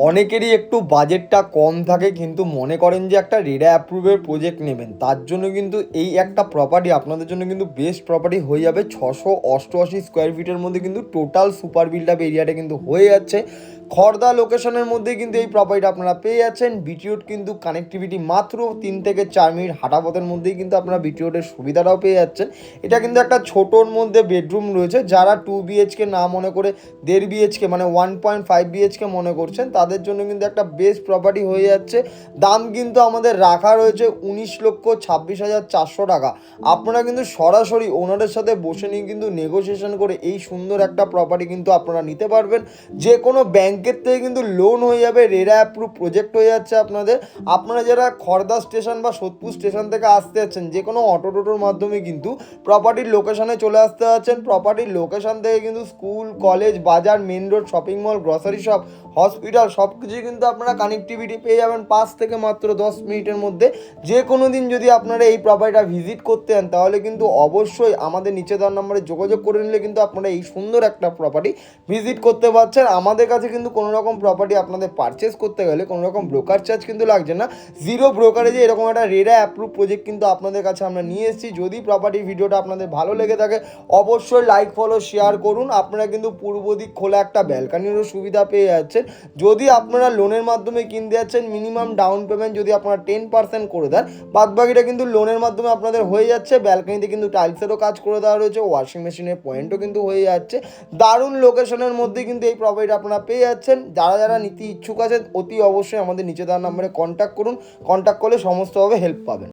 অনেকেরই একটু বাজেটটা কম থাকে কিন্তু মনে করেন যে একটা রেরা অ্যাপ্রুভের প্রজেক্ট নেবেন, তার জন্য কিন্তু এই একটা প্রপার্টি আপনাদের জন্য কিন্তু বেস্ট প্রপার্টি হয়ে যাবে। 688 স্কোয়ার ফিটের মধ্যে কিন্তু টোটাল সুপার বিল্ড আপ এরিয়াটা কিন্তু হয়ে যাচ্ছে। খড়দা লোকেশনের মধ্যে কিন্তু এই প্রপার্টিটা আপনারা পেয়ে যাচ্ছেন। বিটিওট কিন্তু কানেক্টিভিটি মাত্র 3 থেকে 4 মিনিট হাঁটা পথের মধ্যেই কিন্তু আপনারা বিটিওটের সুবিধাটাও পেয়ে যাচ্ছেন। এটা কিন্তু একটা ছোটোর মধ্যে বেডরুম রয়েছে, যারা 2 BHK না মনে করে 1.5 BHK মানে 1.5 BHK মনে করছেন তাদের জন্য কিন্তু একটা বেস্ট প্রপার্টি হয়ে যাচ্ছে। দাম কিন্তু আমাদের রাখা রয়েছে 19,26,400 টাকা। আপনারা কিন্তু সরাসরি ওনারের সাথে বসে নিয়ে কিন্তু নেগোসিয়েশন করে এই সুন্দর একটা প্রপার্টি কিন্তু আপনারা নিতে পারবেন। যে কোনো ব্যাংকের থেকে কিন্তু লোন হয়ে যাবে, রেরা অ্যাপ্রুভ প্রজেক্ট হয়ে যাচ্ছে আপনাদের। আপনারা যারা খড়দা স্টেশন বা সোদপুর স্টেশন থেকে আসতে যাচ্ছেন, যে কোনো অটো টোটোর মাধ্যমে কিন্তু প্রপার্টির লোকেশনে চলে আসতে পারছেন। প্রপার্টির লোকেশন থেকে কিন্তু স্কুল, কলেজ, বাজার, main road, shopping mall, grocery shop, hospital সব কিছুই কিন্তু আপনারা কানেক্টিভিটি পেয়ে যাবেন 5 থেকে মাত্র 10 মিনিটের মধ্যে। যে কোনো দিন যদি আপনারা এই প্রপার্টিটা ভিজিট করতে চান তাহলে কিন্তু অবশ্যই আমাদের নিচে দেওয়ার নম্বরে যোগাযোগ করে নিলে কিন্তু আপনারা এই সুন্দর একটা প্রপার্টি ভিজিট করতে পারছেন। আমাদের কাছে কিন্তু কোনো রকম প্রপার্টি আপনাদের পারচেস করতে গেলে কোনো রকম ব্রোকার চার্জ কিন্তু লাগছে না। জিরো ব্রোকারেজে এরকম একটা রেরা অ্যাপ্রুভ প্রজেক্ট কিন্তু আপনাদের কাছে আমরা নিয়ে এসেছি। যদি প্রপার্টির ভিডিওটা আপনাদের ভালো লেগে থাকে অবশ্যই লাইক, ফলো, শেয়ার করুন। আপনারা কিন্তু পূর্ব দিক খোলা একটা ব্যালকানিরও সুবিধা পেয়ে যাচ্ছেন। যদি আপনারা লোনের মাধ্যমে কিনতে যাচ্ছেন, মিনিমাম ডাউন পেমেন্ট যদি আপনারা 10% করে দেন, বাদবাকিটা কিন্তু লোনের মাধ্যমে আপনাদের হয়ে যাচ্ছে। ব্যালকানিতে কিন্তু টাইলসেরও কাজ করে দেওয়া রয়েছে, ওয়াশিং মেশিনের পয়েন্টও কিন্তু হয়ে যাচ্ছে। দারুণ লোকেশনের মধ্যে কিন্তু এই প্রপার্টিটা আপনারা পেয়ে যাচ্ছেন। যারা যারা নিতে ইচ্ছুক আছেন অতি অবশ্যই আমাদের নিচে দেওয়ার নম্বরে কন্ট্যাক্ট করুন। কন্ট্যাক্ট করলে সমস্তভাবে হেল্প পাবেন।